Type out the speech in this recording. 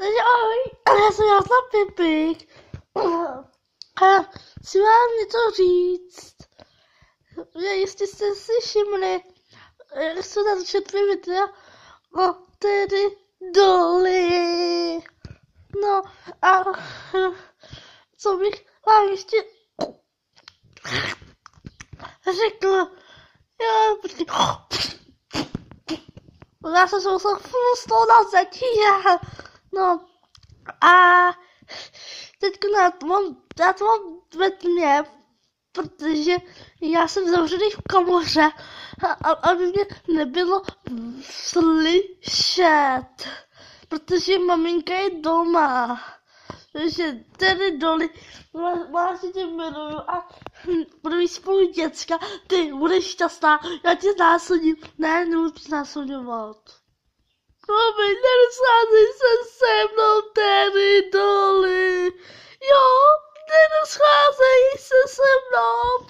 Takže ahoj, já jsem Jaroslav Pipik a chci vám něco říct, že jestli jste si všimli, jak jsou tam četli videa o tedy doly. No a co bych vám ještě řekl, já počkej, já jsem se musel z toho na zeď, no a teďka já to mám ve tmě, protože já jsem zavřený v komoře aby mě nebylo slyšet, protože maminka je doma. Takže tedy doly vás tě miluju a budu mít spolu děcka, ty budeš šťastná, já tě znásilním, ne, nebudu znásilňovat. Promiň, nerozcházej se mnou, tedy doly, jo, nerozcházej se mnou,